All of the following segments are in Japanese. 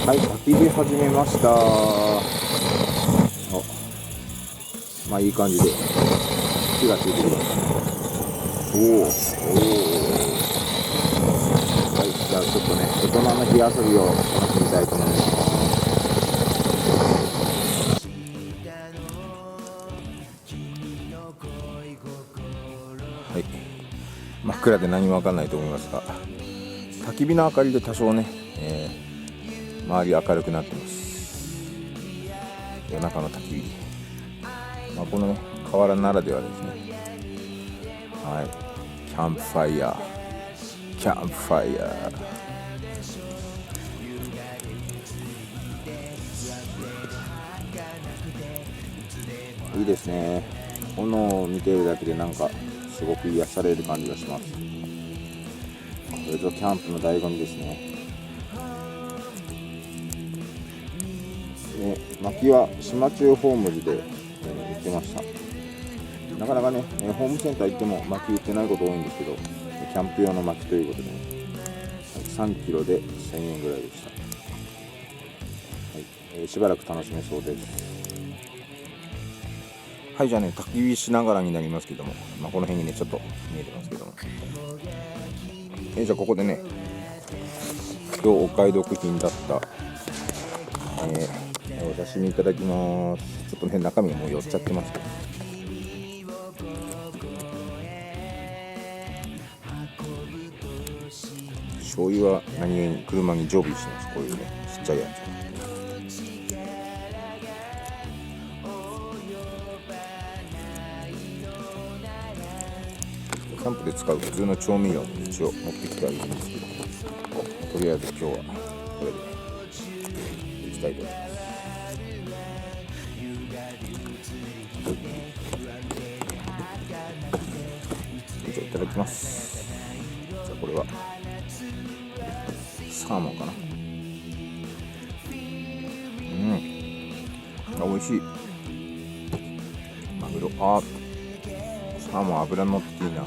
はい、焚き火始めました。まあいい感じで火がついてきましたね。はい、じゃあちょっとね、大人の火遊びを楽しみたいと思います。はい、真っ暗で何も分かんないと思いますが、焚き火の明かりで多少ね、周り明るくなってます。夜中の焚き火、このね河原ならではですね。はい、キャンプファイヤーいいですね。炎を見ているだけでなんかすごく癒される感じがします。これぞキャンプの醍醐味ですね。薪は島中ホームズで、売ってました。なかなかね、ホームセンター行っても薪売ってないこと多いんですけど、キャンプ用の薪ということで、3キロで1000円ぐらいでした。はい、しばらく楽しめそうです。はい、じゃあね、焚き火しながらになりますけども、この辺にねちょっと見えてますけども、じゃあここでね、今日お買い得品だった、お刺身いただきます。ちょっとね中身がもう寄っちゃってますけど、醤油は何気に車に常備してます。こういうねちっちゃいやつ。キャンプで使う普通の調味料も一応持ってきてはいるんですけど、とりあえず今日はこれでいきたいと思います。じゃあいただきます。じゃあこれはサーモンかな。美味しい。マグロ、サーモン脂乗っていいな。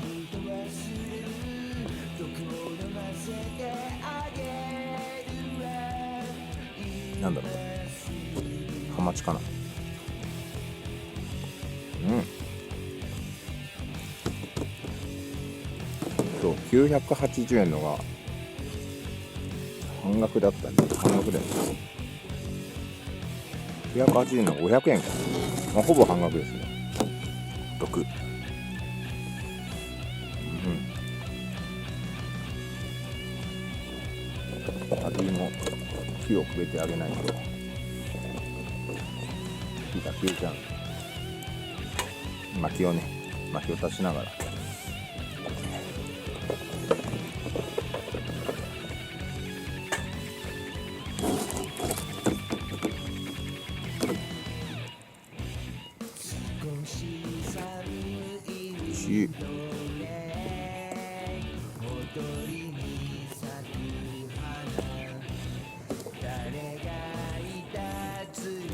なんだろう、ハマチかな。そう980円のが半額だったんで、半額だよね。980円の500円か、ほぼ半額ですね。得。焚き火も火をくべてあげないと火が消えちゃう。薪を足しながら、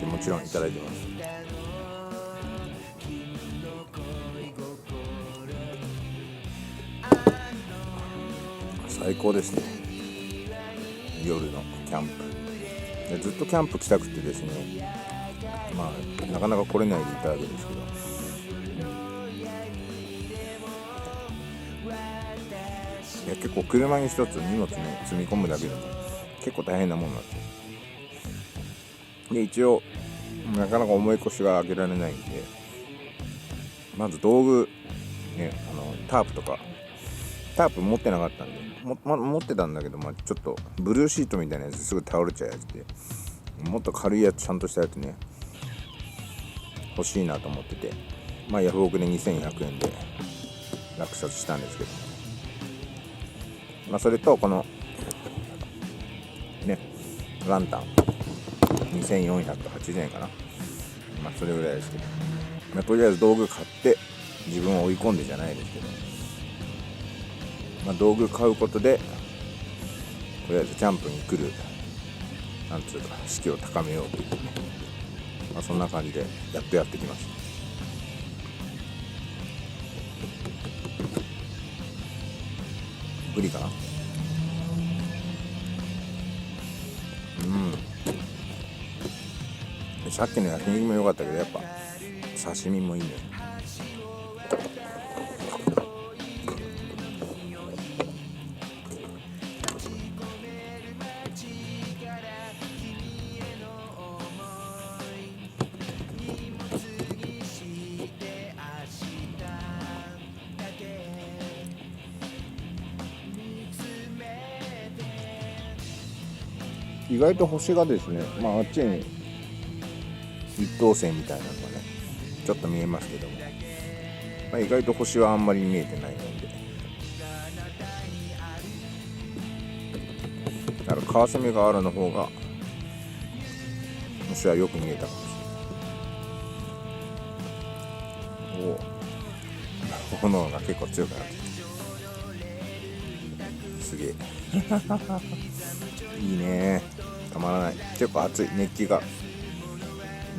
もちろんいただいてます。最高ですね。夜のキャンプでずっとキャンプ来たくてですね、なかなか来れないでいたわけですけど、結構車に一つ荷物ね積み込むだけでも結構大変なもんなんですよ。で一応なかなか重い腰が上げられないんで、まず道具ね、タープ持ってなかったんで、持ってたんだけど、ちょっとブルーシートみたいなやつすぐ倒れちゃうやつで、もっと軽いやつ、ちゃんとしたやつね欲しいなと思ってて、ヤフオクで2100円で落札したんですけど、それとこのねランタン2480円かな、それぐらいですけど、とりあえず道具買って自分を追い込んでじゃないですけど、道具買うことでとりあえずキャンプに来るなんつうか士気を高めようというね、そんな感じでやってきました。ブリかな。さっきの焼肉も良かったけど、やっぱ刺身もいいね。意外と星がですね、あっちに一等星みたいなのがねちょっと見えますけども、意外と星はあんまり見えてないので、だから川蝉ヶ原の方が星はよく見えたかもしれない。炎が結構強くなってきて、すげえいいね、たまらない。結構熱い、熱気が、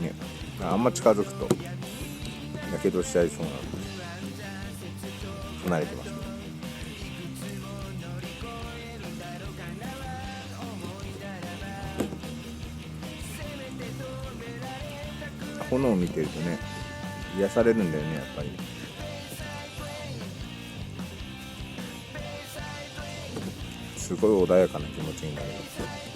ね、あんま近づくとやけどしちゃいそうなので離れてます。炎を見てるとね癒されるんだよね、やっぱり。すごい穏やかな気持ちになります。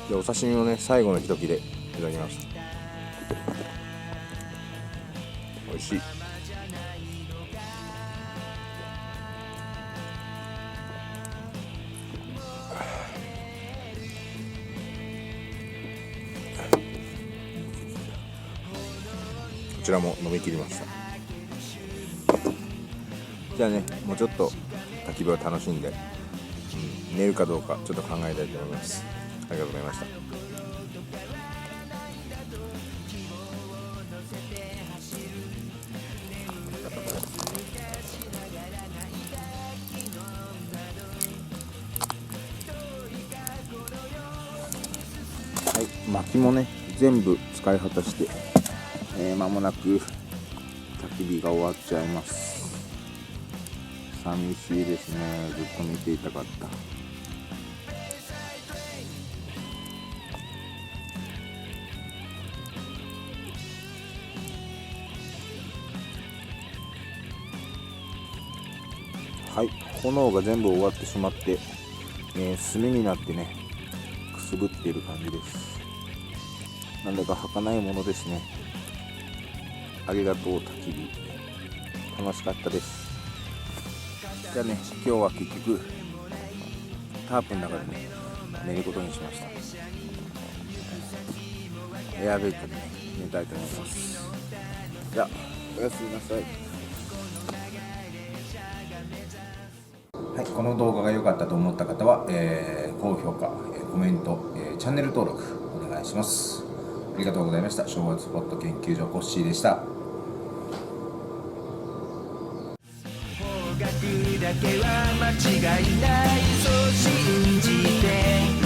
でお刺身をね最後の一切れいただきます。美味しい。こちらも飲み切りました。じゃあね、もうちょっと焚き火を楽しんで、寝るかどうかちょっと考えたいと思います。ありがとうございました。はい、薪もね全部使い果たして、間もなく焚き火が終わっちゃいます。寂しいですね。ずっと見ていたかった。はい、炎が全部終わってしまって、炭になってねくすぶっている感じです。なんだか儚いものですね。ありがとう焚き火、楽しかったです。じゃあね、今日は結局タープの中でね寝ることにしました。エアベッドでね寝たいと思います。じゃあおやすみなさい。はい、この動画が良かったと思った方は、高評価、コメント、チャンネル登録お願いします。ありがとうございました。正月スポット研究所コッシーでした。方角だけは間違いない、そう信じて